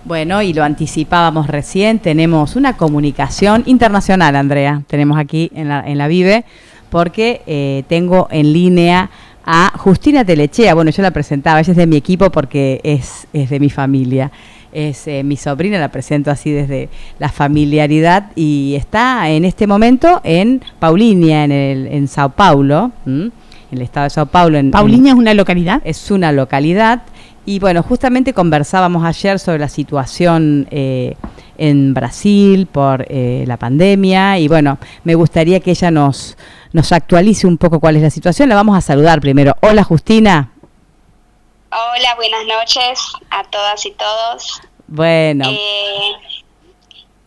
Bueno, y lo anticipábamos recién, tenemos una comunicación internacional, Andrea, tenemos aquí en la Vive, porque tengo en línea a Justina Telechea. Bueno, yo la presentaba, ella es de mi equipo porque es de mi familia. Es mi sobrina, la presento así desde la familiaridad, y está en este momento en Paulínia, en Sao Paulo, en el estado de Sao Paulo. ¿Paulínia es una localidad? Es una localidad. Y bueno, justamente conversábamos ayer sobre la situación en Brasil por la pandemia, y bueno, me gustaría que ella nos actualice un poco cuál es la situación. La vamos a saludar primero. Hola, Justina. Hola, buenas noches a todas y todos. Bueno.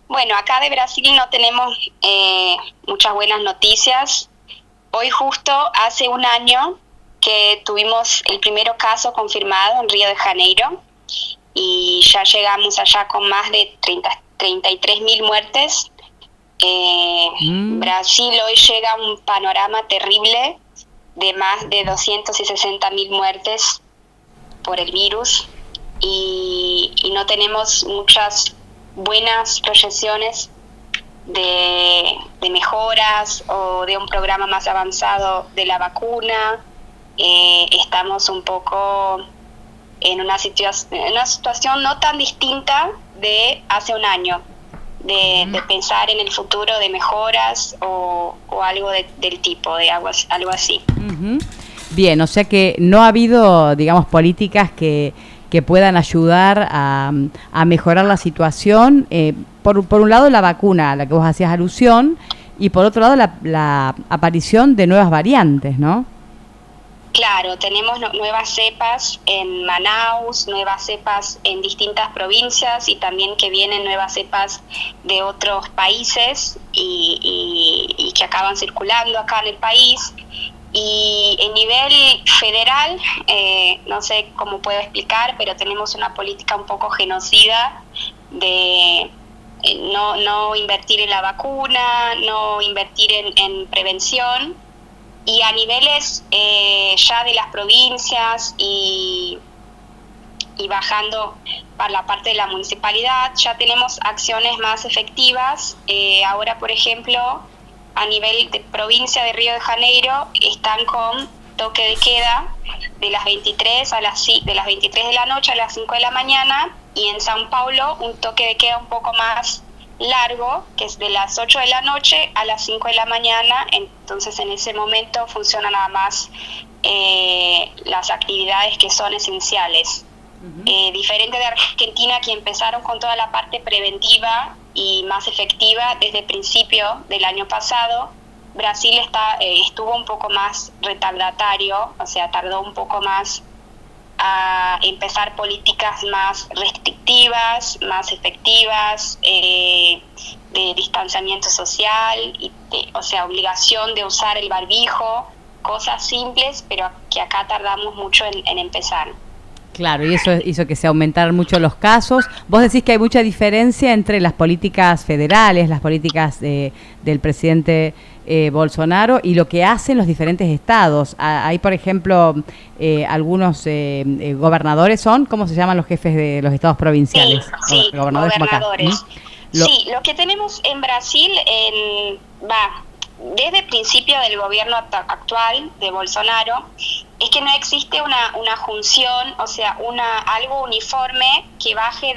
Bueno, acá de Brasil no tenemos muchas buenas noticias. Hoy justo hace un año que tuvimos el primer caso confirmado en Río de Janeiro y ya llegamos allá con más de 33.000 muertes. Brasil hoy llega a un panorama terrible de más de 260.000 muertes por el virus y no tenemos muchas buenas proyecciones de mejoras o de un programa más avanzado de la vacuna. Estamos un poco en una situación no tan distinta de hace un año, de pensar en el futuro de mejoras o algo del tipo, de algo así. Uh-huh. Bien, o sea que no ha habido, digamos, políticas que puedan ayudar a mejorar la situación. Por un lado, la vacuna a la que vos hacías alusión, y por otro lado, la aparición de nuevas variantes, ¿no? Claro, tenemos nuevas cepas en Manaus, nuevas cepas en distintas provincias y también que vienen nuevas cepas de otros países y que acaban circulando acá en el país. Y en nivel federal, no sé cómo puedo explicar, pero tenemos una política un poco genocida de no invertir en la vacuna, no invertir en prevención. Y a niveles ya de las provincias y bajando para la parte de la municipalidad, ya tenemos acciones más efectivas. Ahora, por ejemplo, a nivel de provincia de Río de Janeiro, están con toque de queda de las 23 de la noche a las 5 de la mañana, y en São Paulo un toque de queda un poco más largo, que es de las 8 de la noche a las 5 de la mañana. Entonces en ese momento funcionan nada más las actividades que son esenciales. Uh-huh. Diferente de Argentina, que empezaron con toda la parte preventiva y más efectiva desde el principio del año pasado, Brasil estuvo un poco más retardatario, o sea, tardó un poco más a empezar políticas más restrictivas, más efectivas, de distanciamiento social, o sea, obligación de usar el barbijo, cosas simples, pero que acá tardamos mucho en empezar. Claro, y eso hizo que se aumentaran mucho los casos. Vos decís que hay mucha diferencia entre las políticas federales, las políticas del presidente Bolsonaro y lo que hacen los diferentes estados. Hay, por ejemplo, algunos gobernadores ¿cómo se llaman los jefes de los estados provinciales? Sí, gobernadores. Sí, lo que tenemos en Brasil desde el principio del gobierno actual de Bolsonaro es que no existe una junción, o sea, algo uniforme que baje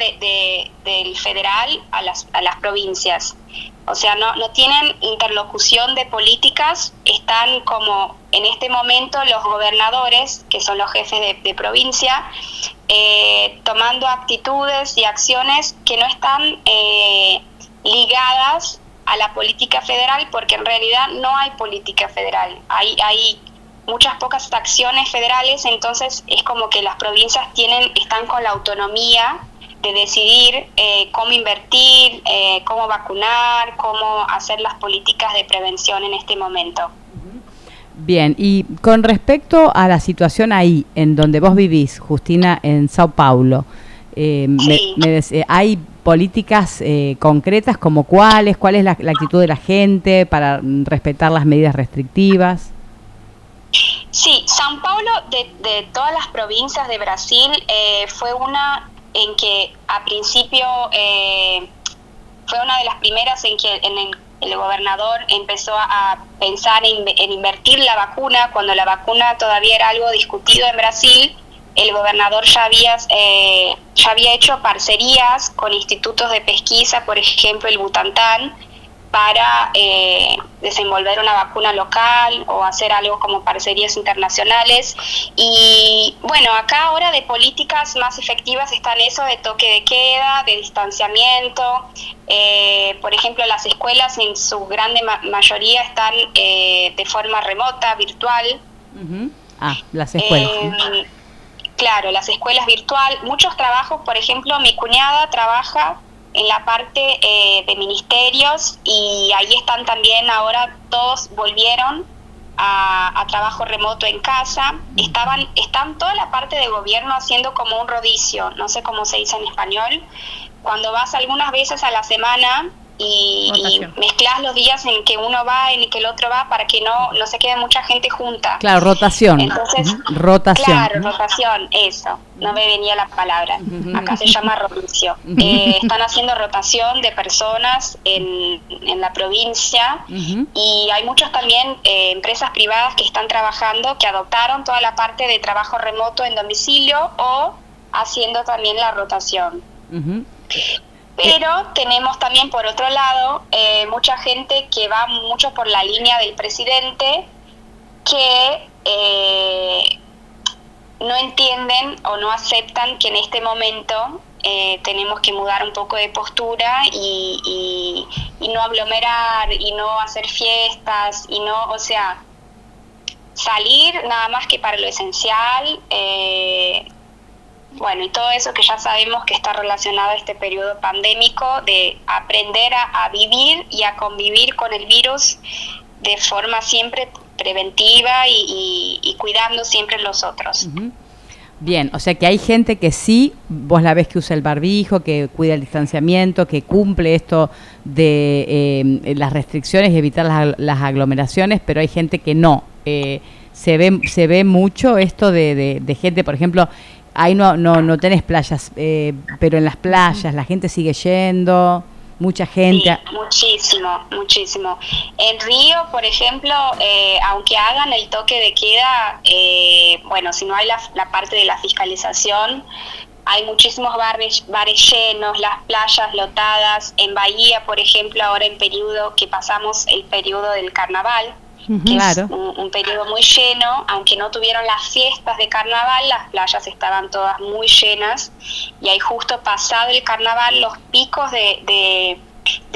del federal a las provincias. O sea, no tienen interlocución de políticas, están como en este momento los gobernadores, que son los jefes de provincia, tomando actitudes y acciones que no están ligadas a la política federal, porque en realidad no hay política federal, hay muchas pocas acciones federales. Entonces es como que las provincias están con la autonomía de decidir cómo invertir, cómo vacunar, cómo hacer las políticas de prevención en este momento. Bien, y con respecto a la situación ahí, en donde vos vivís, Justina, en Sao Paulo, sí. ¿Hay políticas concretas como cuáles? ¿Cuál es la actitud de la gente para respetar las medidas restrictivas? Sí, São Paulo, de todas las provincias de Brasil, fue una en que a principio fue una de las primeras en que el gobernador empezó a pensar en invertir la vacuna, cuando la vacuna todavía era algo discutido en Brasil. El gobernador ya había hecho parcerías con institutos de pesquisa, por ejemplo el Butantan, para desenvolver una vacuna local o hacer algo como parcerías internacionales. Y bueno, acá ahora de políticas más efectivas están eso de toque de queda, de distanciamiento. Por ejemplo, las escuelas en su grande mayoría están de forma remota, virtual. Uh-huh. Las escuelas. Claro, las escuelas virtual. Muchos trabajos, por ejemplo, mi cuñada trabaja en la parte de ministerios y ahí están también ahora, todos volvieron a trabajo remoto en casa. Están toda la parte de gobierno haciendo como un rodicio, no sé cómo se dice en español, cuando vas algunas veces a la semana y mezclas los días en que uno va, en que el otro va, para que no se quede mucha gente junta. Claro, rotación. Entonces, rotación. Claro, rotación, eso, no me venía la palabra. Acá se llama rodicio. Están haciendo rotación de personas en la provincia y hay muchos también empresas privadas que están trabajando, que adoptaron toda la parte de trabajo remoto en domicilio o haciendo también la rotación. Pero tenemos también, por otro lado, mucha gente que va mucho por la línea del presidente, que no entienden o no aceptan que en este momento tenemos que mudar un poco de postura y no aglomerar y no hacer fiestas y no, o sea, salir nada más que para lo esencial. Bueno, y todo eso que ya sabemos que está relacionado a este periodo pandémico, de aprender a vivir y a convivir con el virus de forma siempre preventiva y cuidando siempre los otros. Bien, o sea que hay gente que sí, vos la ves que usa el barbijo, que cuida el distanciamiento, que cumple esto de las restricciones y evitar las aglomeraciones, pero hay gente que no. Se ve mucho esto de gente, por ejemplo, ahí no tenés playas, pero en las playas la gente sigue yendo, mucha gente. Sí, muchísimo. En Río, por ejemplo, aunque hagan el toque de queda, bueno, si no hay la parte de la fiscalización, hay muchísimos bares llenos, las playas lotadas. En Bahía, por ejemplo, ahora en periodo que pasamos el periodo del carnaval, que claro, es un periodo muy lleno, aunque no tuvieron las fiestas de carnaval, las playas estaban todas muy llenas, y ahí justo pasado el carnaval los picos de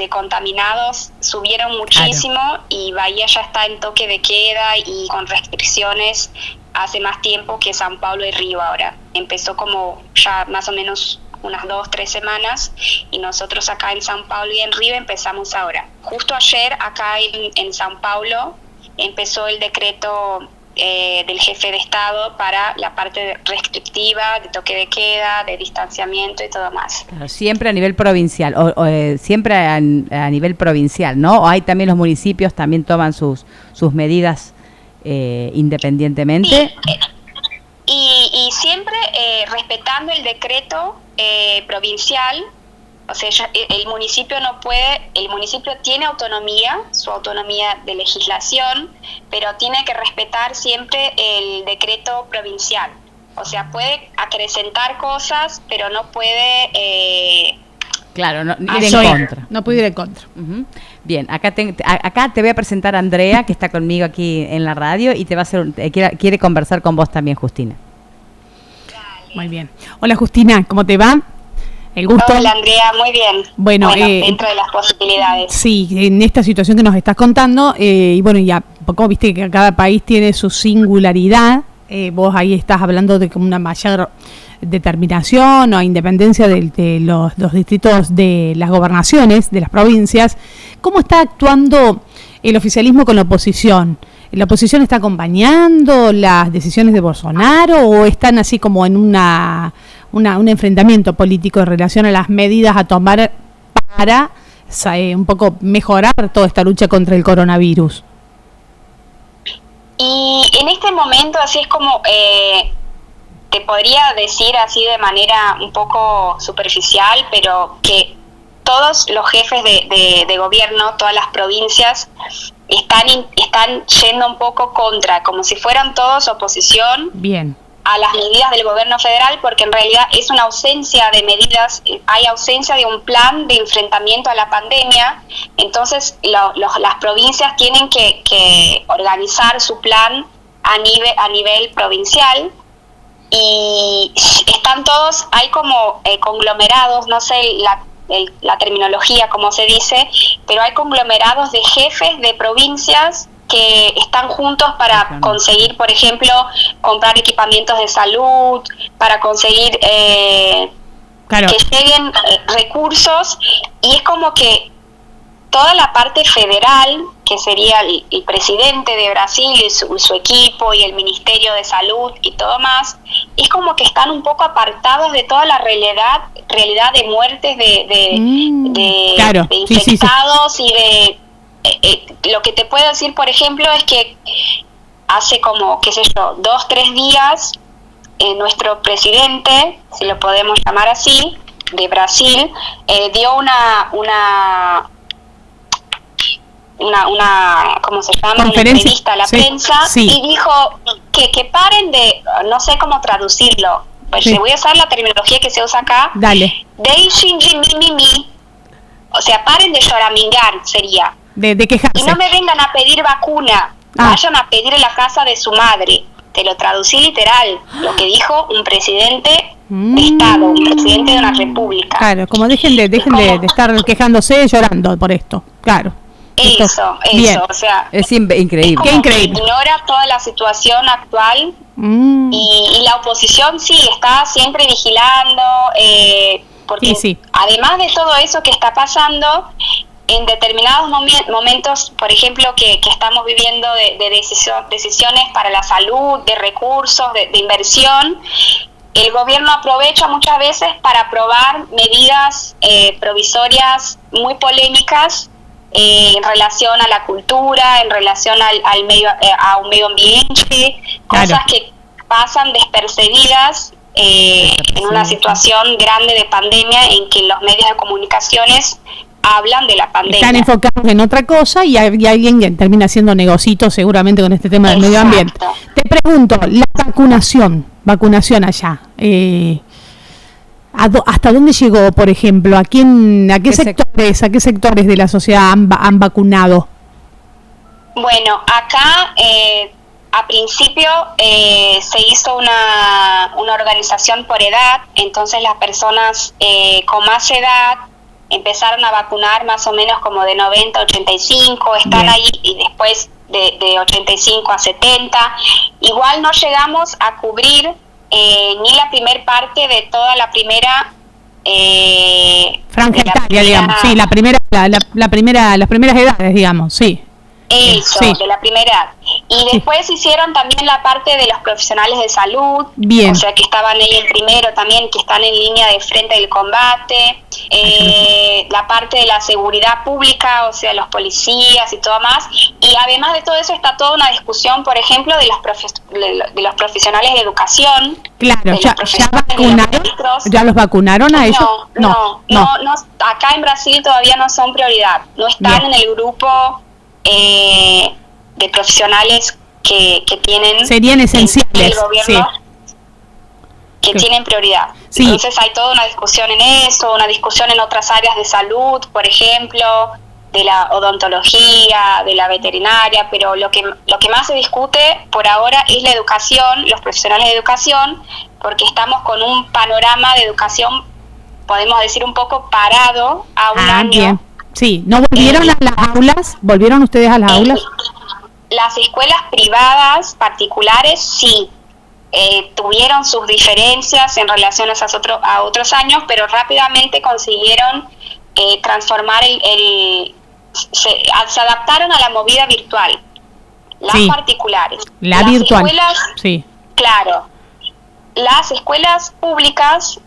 contaminados subieron muchísimo, claro. Y Bahía ya está en toque de queda y con restricciones hace más tiempo que São Paulo y Río ahora. Empezó como ya más o menos unas 2-3 semanas, y nosotros acá en São Paulo y en Río empezamos ahora. Justo ayer acá en São Paulo empezó el decreto del jefe de Estado para la parte restrictiva, de toque de queda, de distanciamiento y todo más. Claro, siempre a nivel provincial, siempre a nivel provincial, ¿no? ¿O hay también los municipios también toman sus medidas independientemente? Sí, y siempre respetando el decreto provincial. O sea, el municipio no puede, el municipio tiene autonomía, su autonomía de legislación, pero tiene que respetar siempre el decreto provincial. O sea, puede acrecentar cosas, pero no puede... claro, ir en contra. No puede ir en contra. Bien, acá te voy a presentar a Andrea, que está conmigo aquí en la radio, y te va a hacer quiere conversar con vos también, Justina. Dale. Muy bien. Hola, Justina, ¿cómo te va? El gusto. Hola, Andrea, muy bien. Bueno, dentro de las posibilidades. Sí, en esta situación que nos estás contando, y bueno, ya poco viste que cada país tiene su singularidad. Vos ahí estás hablando de como una mayor determinación o independencia de los distritos de las gobernaciones, de las provincias. ¿Cómo está actuando el oficialismo con la oposición? ¿La oposición está acompañando las decisiones de Bolsonaro o están así como en un enfrentamiento político en relación a las medidas a tomar para un poco mejorar toda esta lucha contra el coronavirus? Y en este momento así es como te podría decir así de manera un poco superficial, pero que todos los jefes de gobierno, todas las provincias, están yendo un poco contra, como si fueran todos oposición. Bien. A las medidas del gobierno federal, porque en realidad es una ausencia de medidas, hay ausencia de un plan de enfrentamiento a la pandemia. Entonces las provincias tienen que organizar su plan a nivel provincial, y están todos, hay como conglomerados, no sé la terminología como se dice, pero hay conglomerados de jefes de provincias que están juntos para conseguir, por ejemplo, comprar equipamientos de salud, para conseguir claro, que lleguen recursos, y es como que toda la parte federal, que sería el presidente de Brasil y su equipo y el Ministerio de Salud y todo más, es como que están un poco apartados de toda la realidad de muertes claro, de infectados, sí. Y de... lo que te puedo decir, por ejemplo, es que hace como, 2-3 días, nuestro presidente, si lo podemos llamar así, de Brasil, dio una ¿cómo se llama? Una entrevista a la prensa, y dijo que paren de, no sé cómo traducirlo, pues voy a usar la terminología que se usa acá. Dale. Deixem de mimimi, o sea, paren de lloramingar, sería. De quejarse. Y no me vengan a pedir vacuna, vayan a pedir en la casa de su madre. Te lo traducí literal, lo que dijo un presidente de Estado, un presidente de una república. Claro, como dejen de estar quejándose, llorando por esto, claro. Eso, bien. O sea, es increíble. Qué increíble. Ignora toda la situación actual, y la oposición sí está siempre vigilando, porque sí. Además de todo eso que está pasando, en determinados momentos, por ejemplo, que estamos viviendo de decisiones para la salud, de recursos, de inversión, el gobierno aprovecha muchas veces para aprobar medidas provisorias muy polémicas en relación a la cultura, en relación a un medio ambiente, claro. Cosas que pasan despercibidas en una situación grande de pandemia, en que los medios de comunicaciones hablan de la pandemia. Están enfocados en otra cosa, y hay alguien que termina haciendo negocito seguramente con este tema del medio ambiente. Te pregunto, la vacunación allá, ¿hasta dónde llegó, por ejemplo? ¿A qué sectores de la sociedad han vacunado? Bueno, acá a principio se hizo una organización por edad, entonces las personas con más edad empezaron a vacunar más o menos como de 90 a 85, están bien. ahí, y después de 85 a 70. Igual no llegamos a cubrir ni la primer parte de toda la primera franja etaria, digamos, sí, las primeras edades, digamos, sí. Eso, sí. De la primera edad. Y después hicieron también la parte de los profesionales de salud, bien. O sea, que estaban ahí en primero también, que están en línea de frente del combate, la parte de la seguridad pública, o sea, los policías y todo más. Y además de todo eso está toda una discusión, por ejemplo, de los profesionales de educación. Claro, ¿ya los vacunaron a ellos? No, acá en Brasil todavía no son prioridad, no están bien. En el grupo de profesionales que tienen, serían esenciales, el gobierno, que sí. Tienen prioridad. Sí. Entonces hay toda una discusión en eso, una discusión en otras áreas de salud, por ejemplo, de la odontología, de la veterinaria, pero lo que más se discute por ahora es la educación, los profesionales de educación, porque estamos con un panorama de educación, podemos decir, un poco parado a un año. Bien. Sí, ¿no volvieron a las aulas? ¿Volvieron ustedes a las aulas? Las escuelas privadas particulares sí, tuvieron sus diferencias en relación a otros años, pero rápidamente consiguieron transformar se adaptaron a la movida virtual, las particulares. Las virtual, escuelas, sí. Claro, las escuelas públicas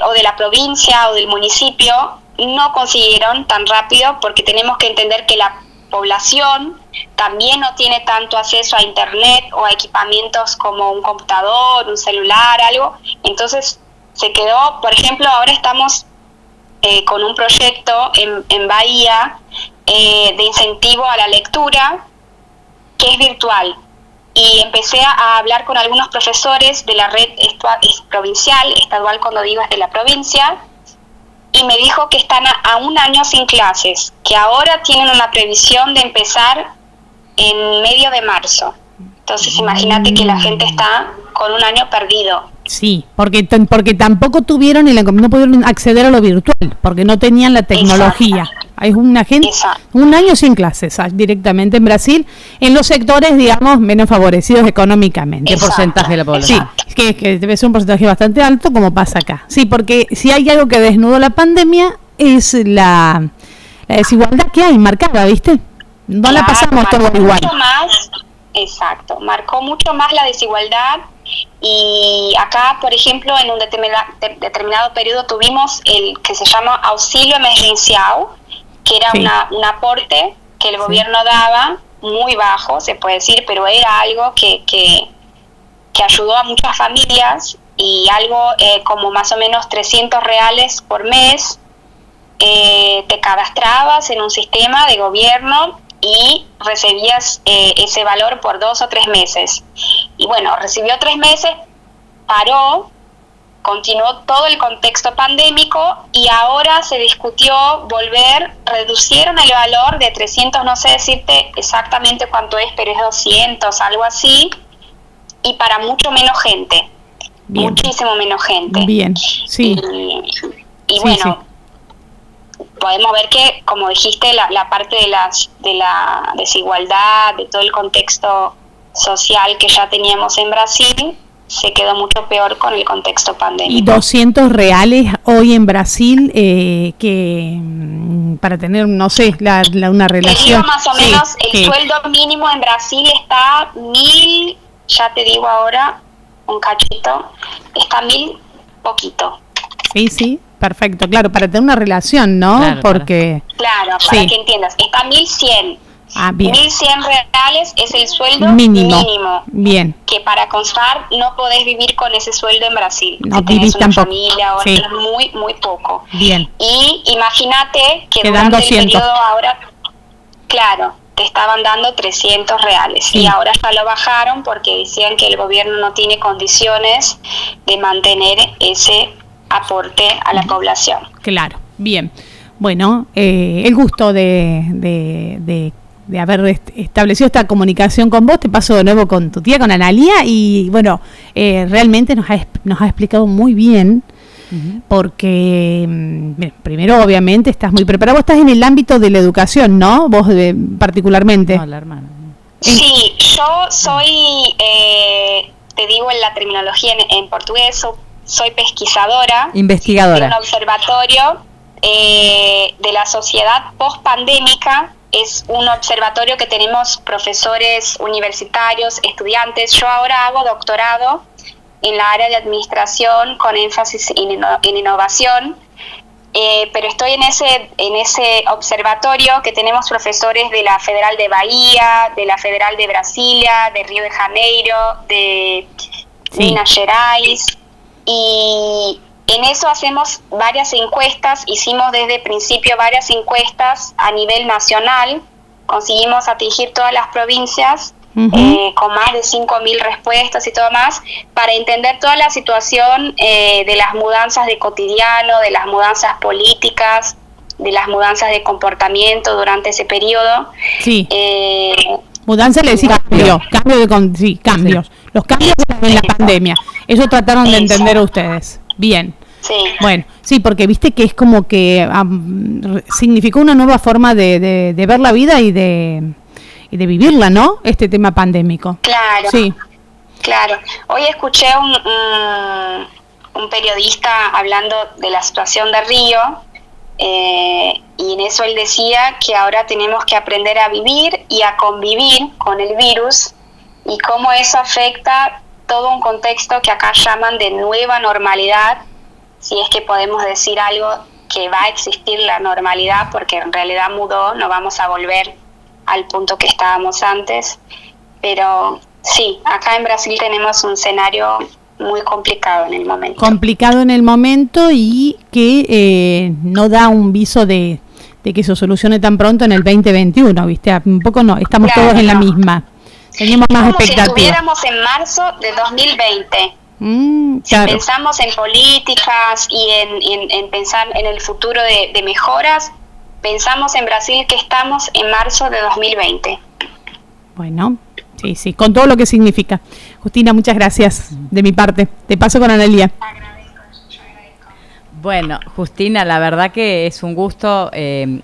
o de la provincia o del municipio no consiguieron tan rápido, porque tenemos que entender que la población también no tiene tanto acceso a internet o a equipamientos como un computador, un celular, algo. Entonces se quedó, por ejemplo, ahora estamos con un proyecto en Bahía de incentivo a la lectura, que es virtual. Y empecé a hablar con algunos profesores de la red provincial, estadual cuando digo es de la provincia, y me dijo que están a un año sin clases, que ahora tienen una previsión de empezar en medio de marzo. Entonces imagínate que la gente está con un año perdido. Sí, porque tampoco tuvieron no pudieron acceder a lo virtual, porque no tenían la tecnología. Exacto. Hay una gente, Exacto. un año sin clases directamente en Brasil, en los sectores, digamos, menos favorecidos económicamente. ¿Qué porcentaje de la población? Sí, que debe ser un porcentaje bastante alto, como pasa acá. Sí, porque si hay algo que desnudó la pandemia es la desigualdad que hay marcada, ¿viste? No la pasamos todo igual. Exacto, marcó mucho más la desigualdad. Y acá, por ejemplo, en un determinado periodo tuvimos el que se llama auxilio emergencial, que era un aporte que el gobierno daba, muy bajo, se puede decir, pero era algo que ayudó a muchas familias, y algo como más o menos 300 reales por mes. Te cadastrabas en un sistema de gobierno y recibías ese valor por 2 o 3 meses. Y bueno, recibió 3 meses, paró, continuó todo el contexto pandémico, y ahora se discutió reducieron el valor de 300, no sé decirte exactamente cuánto es, pero es 200, algo así, y para mucho menos gente. Bien. Muchísimo menos gente. Bien, sí. Y bueno, podemos ver que, como dijiste, la parte de la desigualdad, de todo el contexto social que ya teníamos en Brasil, se quedó mucho peor con el contexto pandémico. Y 200 reales hoy en Brasil, que para tener, no sé, una relación. Te digo más o menos, el sueldo mínimo en Brasil está 1.000, ya te digo ahora, un cachito, está 1.000 poquito. Sí, perfecto, claro, para tener una relación, ¿no? Claro, porque para que entiendas, está 1.100. Bien. 1.100 reales es el sueldo mínimo. Bien. Que para constar no podés vivir con ese sueldo en Brasil. No si vivís tenés una tampoco. familia, o es muy, muy poco. Bien. Y imagínate que quedan durante 200. el periodo ahora, claro, te estaban dando 300 reales. Sí. Y ahora ya lo bajaron porque decían que el gobierno no tiene condiciones de mantener ese aporte a la población. Claro, bien. Bueno, el gusto de haber establecido esta comunicación con vos. Te paso de nuevo con tu tía, con Analía, y bueno, realmente nos ha explicado muy bien, porque primero, obviamente, estás muy preparado. Vos estás en el ámbito de la educación, ¿no? Vos particularmente. No, la hermana. Sí, yo soy, te digo en la terminología en portugués, soy pesquisadora. Investigadora. De un observatorio de la sociedad post-pandémica. Es un observatorio que tenemos profesores universitarios, estudiantes. Yo ahora hago doctorado en la área de administración con énfasis en innovación, pero estoy en ese observatorio que tenemos profesores de la Federal de Bahía, de la Federal de Brasilia, de Río de Janeiro, de Minas Gerais, y en eso hacemos varias encuestas. Hicimos desde el principio varias encuestas a nivel nacional, conseguimos atingir todas las provincias, con más de 5.000 respuestas y todo más, para entender toda la situación de las mudanzas de cotidiano, de las mudanzas políticas, de las mudanzas de comportamiento durante ese periodo. Sí. Mudanza le decís cambios. Los cambios en la pandemia. Eso trataron de entender ustedes. Bien. Sí. Bueno, sí, porque viste que es como que significó una nueva forma de ver la vida y de vivirla, ¿no? Este tema pandémico. Claro. Sí. Claro. Hoy escuché un periodista hablando de la situación de Río, y en eso él decía que ahora tenemos que aprender a vivir y a convivir con el virus, y cómo eso afecta todo un contexto que acá llaman de nueva normalidad, si es que podemos decir algo que va a existir la normalidad, porque en realidad mudó, no vamos a volver al punto que estábamos antes, pero sí, acá en Brasil tenemos un escenario muy complicado en el momento. Complicado en el momento y que no da un viso de que se solucione tan pronto en el 2021, ¿viste? Un poco no, estamos Claro, todos en la no. misma. Teníamos más Como si expectativas. estuviéramos en marzo de 2020. Si Claro. pensamos en políticas y en pensar en el futuro de mejoras, pensamos en Brasil que estamos en marzo de 2020. Bueno, sí, con todo lo que significa. Justina, muchas gracias de mi parte. Te paso con Analía. Bueno, Justina, la verdad que es un gusto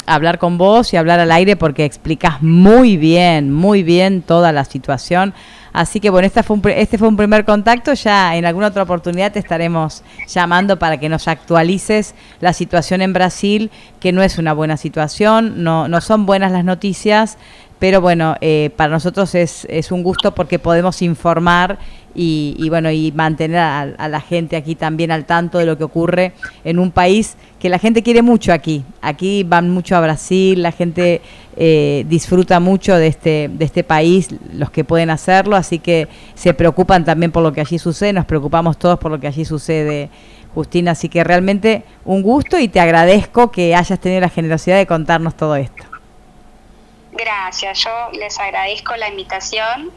hablar con vos y hablar al aire porque explicas muy bien toda la situación. Así que bueno, este fue un primer contacto. Ya en alguna otra oportunidad te estaremos llamando para que nos actualices la situación en Brasil, que no es una buena situación, no son buenas las noticias, pero bueno, para nosotros es un gusto porque podemos informar y bueno, y mantener a la gente aquí también al tanto de lo que ocurre en un país que la gente quiere mucho aquí. Aquí van mucho a Brasil, la gente disfruta mucho de este país, los que pueden hacerlo, así que se preocupan también por lo que allí sucede, nos preocupamos todos por lo que allí sucede, Justina, así que realmente un gusto y te agradezco que hayas tenido la generosidad de contarnos todo esto. Gracias, yo les agradezco la invitación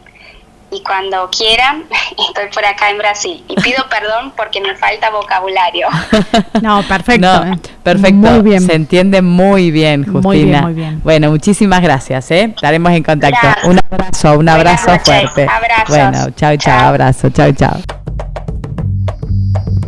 y cuando quieran estoy por acá en Brasil. Y pido perdón porque me falta vocabulario. No, perfecto. Perfecto, Muy bien. Se entiende muy bien, Justina. Muy bien. Bueno, muchísimas gracias, estaremos en contacto. Gracias. Un abrazo Buenas noches. fuerte. Abrazos. Bueno, chao, Chao. abrazo, chao.